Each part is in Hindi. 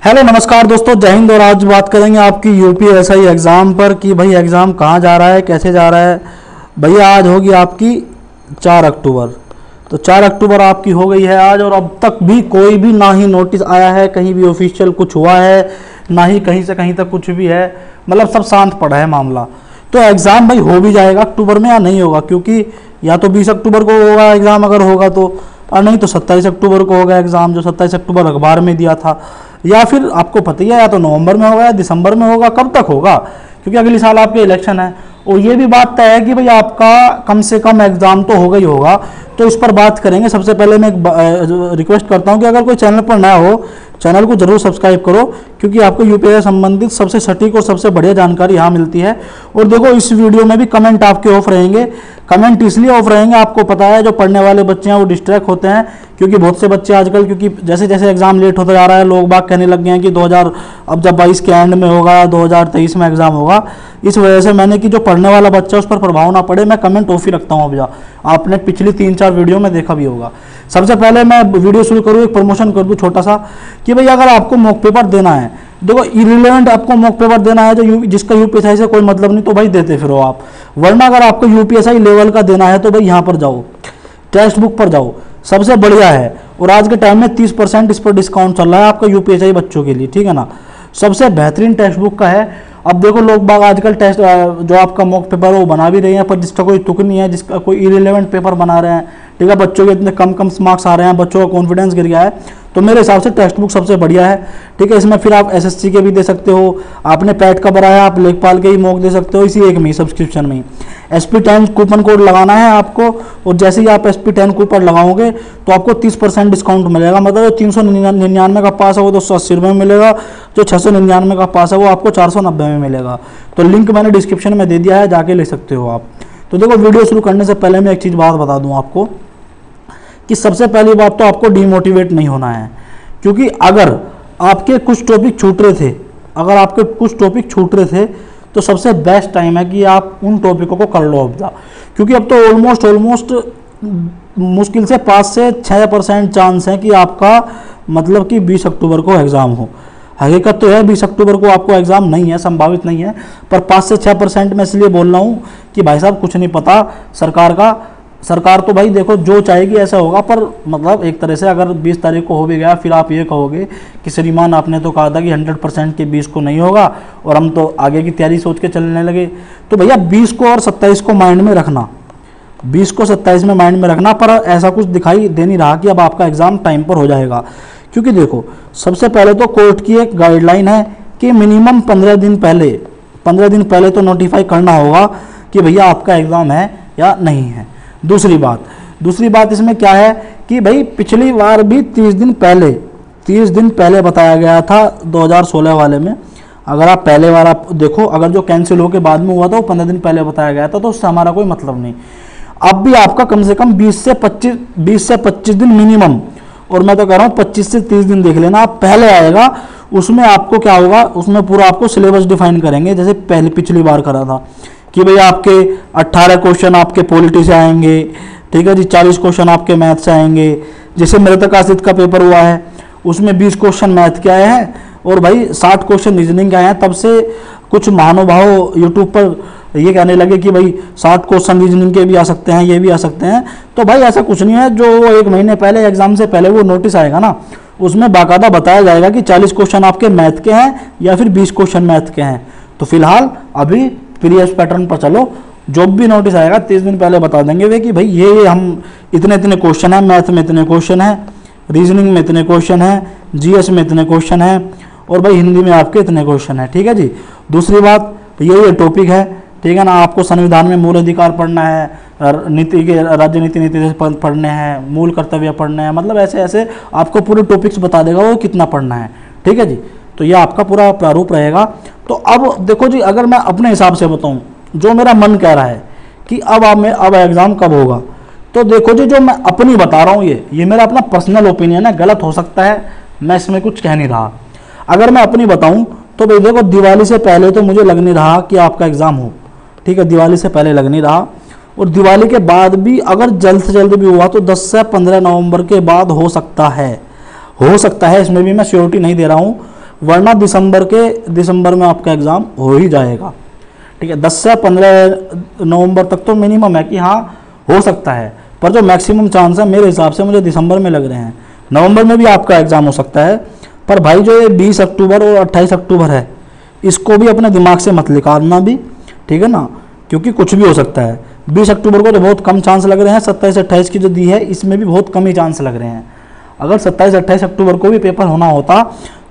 हेलो नमस्कार दोस्तों, जय हिंद। और आज बात करेंगे आपकी यूपीएसआई एग्ज़ाम पर कि भाई एग्ज़ाम कहाँ जा रहा है, कैसे जा रहा है। भैया आज होगी आपकी 4 अक्टूबर। तो 4 अक्टूबर आपकी हो गई है आज, और अब तक भी कोई भी ना ही नोटिस आया है, कहीं भी ऑफिशियल कुछ हुआ है, ना ही कहीं से कहीं तक कुछ भी है। मतलब सब शांत पड़ा है मामला। तो एग्ज़ाम भाई हो भी जाएगा अक्टूबर में या नहीं होगा, क्योंकि या तो 20 अक्टूबर को होगा एग्ज़ाम अगर होगा तो, और नहीं तो 27 अक्टूबर को होगा एग्ज़ाम, जो 27 अक्टूबर अखबार में दिया था। या फिर आपको पता ही है, या तो नवंबर में होगा या दिसंबर में होगा, कब तक होगा, क्योंकि अगले साल आपके इलेक्शन है। और ये भी बात तय है कि भाई आपका कम से कम एग्ज़ाम तो होगा ही होगा। तो इस पर बात करेंगे। सबसे पहले मैं एक रिक्वेस्ट करता हूं कि अगर कोई चैनल पर नया हो, चैनल को जरूर सब्सक्राइब करो, क्योंकि आपको यूपीएससी संबंधित सबसे सटीक और सबसे बढ़िया जानकारी यहाँ मिलती है। और देखो, इस वीडियो में भी कमेंट आपके ऑफ रहेंगे। कमेंट इसलिए ऑफ रहेंगे, आपको पता है जो पढ़ने वाले बच्चे हैं वो डिस्ट्रैक्ट होते हैं, क्योंकि बहुत से बच्चे आजकल, क्योंकि जैसे जैसे एग्जाम लेट होता जा रहा है, लोग बाग कहने लग गए हैं कि 2000 अब जब 22 के एंड में होगा, 2023 में एग्जाम होगा। इस वजह से मैंने कि जो पढ़ने वाला बच्चा उस पर प्रभाव ना पड़े, मैं कमेंट ऑफ ही रखता हूँ। भैया आपने पिछली 3-4 वीडियो में देखा भी होगा। सबसे पहले मैं वीडियो शुरू करूँ, एक प्रमोशन कर दूँ छोटा सा, कि भाई अगर आपको मॉक पेपर देना है, देखो इरिलेवेंट आपको मॉक पेपर देना है, जो जिसका यूपीएसआई से कोई मतलब नहीं, तो भाई देते फिरो आप। वरना अगर आपको यूपीएसआई लेवल का देना है तो भाई यहाँ पर जाओ, टेक्स्ट बुक पर जाओ, सबसे बढ़िया है। और आज के टाइम में 30% इस पर डिस्काउंट चल रहा है आपका यूपीएसआई बच्चों के लिए, ठीक है ना। सबसे बेहतरीन टेक्स्ट बुक का है। अब देखो, लोग बाग आजकल टेस्ट जो आपका मॉक पेपर वो बना भी रहे हैं, पर जिसका कोई तुक नहीं है, जिसका कोई इरिलेवेंट पेपर बना रहे हैं, ठीक है। बच्चों के इतने कम मार्क्स आ रहे हैं, बच्चों का कॉन्फिडेंस गिर गया है। तो मेरे हिसाब से टेक्स्ट बुक सबसे बढ़िया है, ठीक है। इसमें फिर आप एसएससी के भी दे सकते हो, आपने पैट का भरा है, आप लेखपाल के ही मॉक दे सकते हो, इसी एक में सब्सक्रिप्शन में। SP10 कूपन कोड लगाना है आपको, और जैसे ही आप SP10 कूपन लगाओगे तो आपको 30% डिस्काउंट मिलेगा। मतलब 399 का पास है वो 280 रुपये में मिलेगा, जो 699 का पास है वो आपको 490 में मिलेगा। तो लिंक मैंने डिस्क्रिप्शन में दे दिया है, जाके ले सकते हो आप। तो देखो, वीडियो शुरू करने से पहले मैं एक चीज़ बात बता दूं आपको, कि सबसे पहली बात तो आपको डीमोटिवेट नहीं होना है, क्योंकि अगर आपके कुछ टॉपिक छूट रहे थे, तो सबसे बेस्ट टाइम है कि आप उन टॉपिकों को कर लो अब, क्योंकि अब तो ऑलमोस्ट मुश्किल से 5 से 6% चांस है कि आपका मतलब कि 20 अक्टूबर को एग्ज़ाम हो। हकीकत तो है 20 अक्टूबर को आपको एग्ज़ाम नहीं है, संभावित नहीं है, पर 5 से 6% मैं इसलिए बोल रहा हूँ कि भाई साहब कुछ नहीं पता सरकार तो भाई देखो जो चाहेगी ऐसा होगा। पर मतलब एक तरह से अगर 20 तारीख को हो भी गया, फिर आप ये कहोगे कि श्रीमान आपने तो कहा था कि 100% के 20 को नहीं होगा, और हम तो आगे की तैयारी सोच के चलने लगे। तो भैया 20 को और 27 को माइंड में रखना, 20 को 27 में माइंड में रखना। पर ऐसा कुछ दिखाई दे नहीं रहा कि अब आपका एग्ज़ाम टाइम पर हो जाएगा, क्योंकि देखो सबसे पहले तो कोर्ट की एक गाइडलाइन है कि मिनिमम 15 दिन पहले तो नोटिफाई करना होगा कि भैया आपका एग्ज़ाम है या नहीं है। दूसरी बात इसमें क्या है कि भाई पिछली बार भी 30 दिन पहले बताया गया था 2016 वाले में। अगर आप पहले बार आप देखो, अगर जो कैंसिल हो के बाद में हुआ था वो 15 दिन पहले बताया गया था, तो उससे हमारा कोई मतलब नहीं। अब भी आपका कम से कम 20 से 25 दिन मिनिमम, और मैं तो कह रहा हूँ 25 से 30 दिन देख लेना आप पहले आएगा। उसमें आपको क्या होगा, उसमें पूरा आपको सिलेबस डिफाइन करेंगे, जैसे पिछली बार करा था कि भाई आपके 18 क्वेश्चन आपके पॉलिटी से आएंगे, ठीक है जी, 40 क्वेश्चन आपके मैथ से आएंगे। जैसे मृतक आश्रित का पेपर हुआ है, उसमें 20 क्वेश्चन मैथ के आए हैं, और भाई 60 क्वेश्चन रीजनिंग के आए हैं। तब से कुछ महानुभाव यूट्यूब पर ये कहने लगे कि भाई 60 क्वेश्चन रीजनिंग के भी आ सकते हैं, ये भी आ सकते हैं। तो भाई ऐसा कुछ नहीं है। जो 1 महीने पहले एग्जाम से पहले वो नोटिस आएगा ना, उसमें बाकायदा बताया जाएगा कि 40 क्वेश्चन आपके मैथ के हैं या फिर 20 क्वेश्चन मैथ के हैं। तो फिलहाल अभी प्रीवियस पैटर्न पर चलो, जो भी नोटिस आएगा 30 दिन पहले बता देंगे वे कि भाई ये हम इतने क्वेश्चन हैं, मैथ में इतने क्वेश्चन हैं, रीजनिंग में इतने क्वेश्चन हैं, जीएस में इतने क्वेश्चन हैं, और भाई हिंदी में आपके इतने क्वेश्चन हैं, ठीक है जी। दूसरी बात, ये टॉपिक है, ठीक है ना। आपको संविधान में मूल अधिकार पढ़ना है, राज्य नीति से पढ़ने हैं, मूल कर्तव्य पढ़ने हैं, मतलब ऐसे आपको पूरे टॉपिक्स बता देगा वो कितना पढ़ना है, ठीक है जी। तो ये आपका पूरा प्रारूप रहेगा। तो अब देखो जी, अगर मैं अपने हिसाब से बताऊं, जो मेरा मन कह रहा है कि अब एग्ज़ाम कब होगा, तो देखो जी, जो मैं अपनी बता रहा हूँ ये मेरा अपना पर्सनल ओपिनियन है, गलत हो सकता है, मैं इसमें कुछ कह नहीं रहा। अगर मैं अपनी बताऊं तो भाई देखो, दिवाली से पहले तो मुझे लग नहीं रहा कि आपका एग्ज़ाम हो, ठीक है, दिवाली से पहले लग नहीं रहा। और दिवाली के बाद भी अगर जल्द से जल्द भी हुआ तो 10 से 15 नवंबर के बाद हो सकता है, इसमें भी मैं श्योरिटी नहीं दे रहा हूँ। वरना दिसंबर में आपका एग्ज़ाम हो ही जाएगा। ठीक है, 10 से 15 नवंबर तक तो मिनिमम है कि हाँ हो सकता है, पर जो मैक्सिमम चांस है मेरे हिसाब से मुझे दिसंबर में लग रहे हैं। नवंबर में भी आपका एग्ज़ाम हो सकता है, पर भाई जो ये 20 अक्टूबर और 28 अक्टूबर है, इसको भी अपने दिमाग से मत निकालना भी, ठीक है ना, क्योंकि कुछ भी हो सकता है। 20 अक्टूबर को तो बहुत कम चांस लग रहे हैं, 27-28 की जो दी है इसमें भी बहुत कम ही चांस लग रहे हैं। अगर 27-28 अक्टूबर को भी पेपर होना होता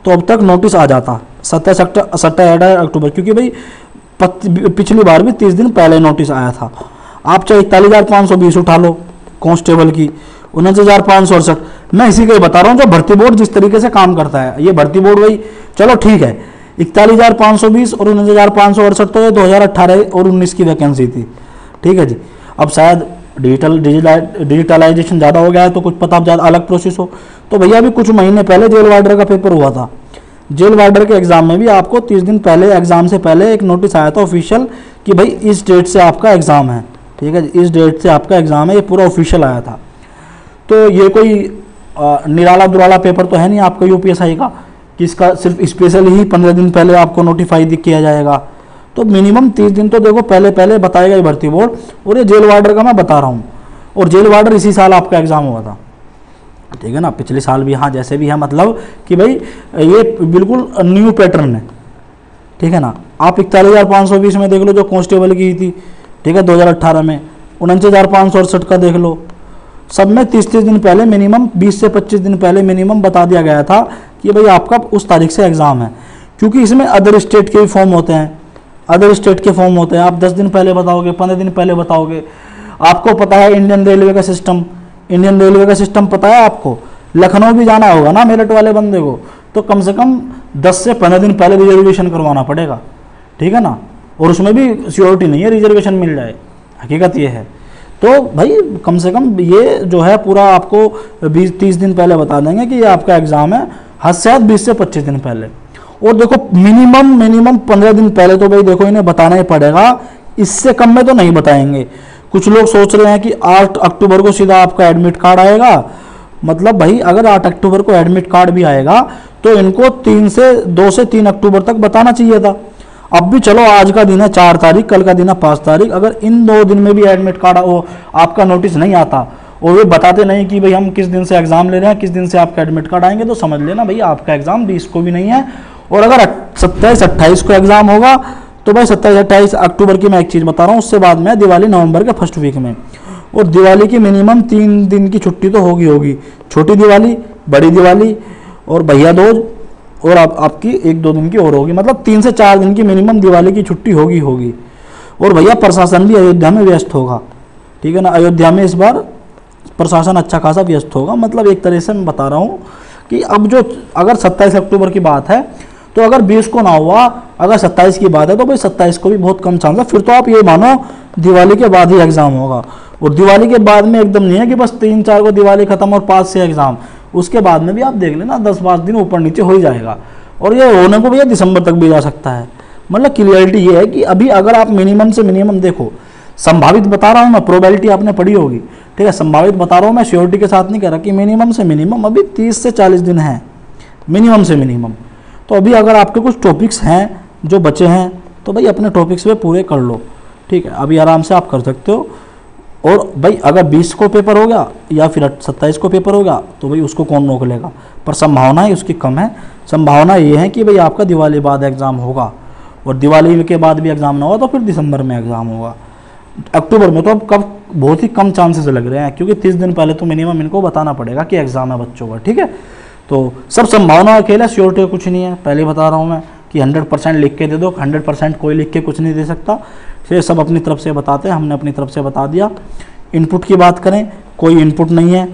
तो अब तक नोटिस आ जाता 27 अक्टूबर, क्योंकि भाई पिछली बार भी 30 दिन पहले नोटिस आया था। आप चाहे 41,520 उठा लो कांस्टेबल की, 49,568, मैं इसी को बता रहा हूँ जो भर्ती बोर्ड जिस तरीके से काम करता है। ये भर्ती बोर्ड भाई चलो ठीक है, 41,520 और 49,568 तो 2018 और 19 की वैकेंसी थी, ठीक है जी। अब शायद डिजिटलाइजेशन ज़्यादा हो गया है तो कुछ पता ज़्यादा अलग प्रोसेस हो। तो भैया अभी कुछ महीने पहले जेल वार्डर का पेपर हुआ था, जेल वार्डर के एग्ज़ाम में भी आपको 30 दिन पहले एग्ज़ाम से पहले एक नोटिस आया था ऑफिशियल कि भाई इस डेट से आपका एग्ज़ाम है, ठीक है जी, इस डेट से आपका एग्ज़ाम है, ये पूरा ऑफिशियल आया था। तो ये कोई निराला दुराला पेपर तो है नहीं आपका यूपीएसआई का कि इसका सिर्फ स्पेशल ही 15 दिन पहले आपको नोटिफाई किया जाएगा। तो मिनिमम 30 दिन तो देखो पहले बताएगा ही भर्ती बोर्ड। और ये जेल वार्डर का मैं बता रहा हूँ, और जेल वार्डर इसी साल आपका एग्ज़ाम हुआ था, ठीक है ना, पिछले साल भी, हाँ जैसे भी है, मतलब कि भाई ये बिल्कुल न्यू पैटर्न है, ठीक है ना। आप 41,520 में देख लो जो कांस्टेबल की थी, ठीक है, 2018 में 49,568 का देख लो, सब में 30 दिन पहले मिनिमम, 20 से 25 दिन पहले मिनिमम बता दिया गया था कि भाई आपका उस तारीख से एग्ज़ाम है। क्योंकि इसमें अदर स्टेट के भी फॉर्म होते हैं, अदर स्टेट के फॉर्म होते हैं, आप 10 दिन पहले बताओगे, 15 दिन पहले बताओगे। आपको पता है इंडियन रेलवे का सिस्टम पता है आपको, लखनऊ भी जाना होगा ना मेरठ वाले बंदे को, तो कम से कम 10 से 15 दिन पहले रिजर्वेशन करवाना पड़ेगा, ठीक है ना। और उसमें भी श्योरिटी नहीं है रिजर्वेशन मिल जाए, हकीकत ये है। तो भाई कम से कम ये जो है पूरा आपको 20-30 दिन पहले बता देंगे कि ये आपका एग्ज़ाम है, हद से हद 20 से 25 दिन पहले। और देखो मिनिमम 15 दिन पहले तो भाई देखो इन्हें बताना ही पड़ेगा, इससे कम में तो नहीं बताएंगे। कुछ लोग सोच रहे हैं कि 8 अक्टूबर को सीधा आपका एडमिट कार्ड आएगा, मतलब भाई अगर 8 अक्टूबर को एडमिट कार्ड भी आएगा तो इनको 2 से 3 अक्टूबर तक बताना चाहिए था। अब भी चलो आज का दिन है 4 तारीख, कल का दिन है 5 तारीख, अगर इन 2 दिन में भी एडमिट कार्ड आपका नोटिस नहीं आता और वे बताते नहीं कि भाई हम किस दिन से एग्ज़ाम ले रहे हैं, किस दिन से आपका एडमिट कार्ड आएंगे, तो समझ लेना भाई आपका एग्ज़ाम 20 को भी नहीं है। और अगर 27-28 को एग्ज़ाम होगा तो भाई 27-28 अक्टूबर की मैं एक चीज़ बता रहा हूँ, उससे बाद में दिवाली नवंबर के फर्स्ट वीक में। और दिवाली की मिनिमम 3 दिन की छुट्टी तो होगी, छोटी दिवाली, बड़ी दिवाली और भैया दूज, और आपकी 1-2 दिन की और होगी, मतलब 3 से 4 दिन की मिनिमम दिवाली की छुट्टी होगी। और भैया प्रशासन भी अयोध्या में व्यस्त होगा, ठीक है ना, अयोध्या में इस बार प्रशासन अच्छा खासा व्यस्त होगा। मतलब एक तरह से मैं बता रहा हूँ कि अब जो अगर 27 अक्टूबर की बात है तो अगर 20 को ना हुआ, अगर 27 की बात है तो भाई 27 को भी बहुत कम चांस है। फिर तो आप ये मानो दिवाली के बाद ही एग्ज़ाम होगा। और दिवाली के बाद में एकदम नहीं है कि बस 3-4 को दिवाली खत्म और 5 से एग्ज़ाम, उसके बाद में भी आप देख लेना 10-5 दिन ऊपर नीचे हो ही जाएगा। और ये होने को भैया दिसंबर तक भी जा सकता है। मतलब क्लियरिटी ये है कि अभी अगर आप मिनिमम से मिनिमम देखो, संभावित बता रहा हूँ मैं, प्रोबेबिलिटी आपने पढ़ी होगी, ठीक है, संभावित बता रहा हूँ मैं, श्योरिटी के साथ नहीं कह रहा कि मिनिमम से मिनिमम अभी 30 से 40 दिन है मिनिमम से मिनिमम। तो अभी अगर आपके कुछ टॉपिक्स हैं जो बचे हैं तो भाई अपने टॉपिक्स पे पूरे कर लो, ठीक है, अभी आराम से आप कर सकते हो। और भाई अगर 20 को पेपर हो गया या फिर 27 को पेपर हो गया तो भाई उसको कौन रोक लेगा, पर संभावनाएं उसकी कम है। संभावना ये है कि भाई आपका दिवाली बाद एग्ज़ाम होगा, और दिवाली के बाद भी एग्ज़ाम ना होगा तो फिर दिसंबर में एग्ज़ाम होगा। अक्टूबर में तो अब कब बहुत ही कम चांसेस लग रहे हैं, क्योंकि 30 दिन पहले तो मिनिमम इनको बताना पड़ेगा कि एग्ज़ाम है बच्चों का, ठीक है। तो सब संभावना का खेल है, श्योरिटी कुछ नहीं है। पहले बता रहा हूँ मैं कि 100% लिख के दे दो, 100% कोई लिख के कुछ नहीं दे सकता। ये सब अपनी तरफ से बताते हैं, हमने अपनी तरफ से बता दिया। इनपुट की बात करें, कोई इनपुट नहीं है।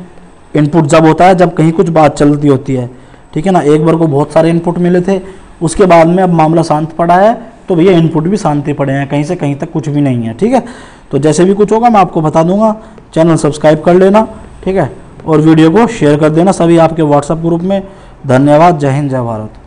इनपुट जब होता है जब कहीं कुछ बात चलती होती है, ठीक है ना। एक बार को बहुत सारे इनपुट मिले थे, उसके बाद में अब मामला शांत पड़ा है, तो भैया इनपुट भी शांति पड़े हैं, कहीं से कहीं तक कुछ भी नहीं है, ठीक है। तो जैसे भी कुछ होगा मैं आपको बता दूंगा। चैनल सब्सक्राइब कर लेना, ठीक है, और वीडियो को शेयर कर देना सभी आपके व्हाट्सएप ग्रुप में। धन्यवाद। जय हिंद, जय भारत।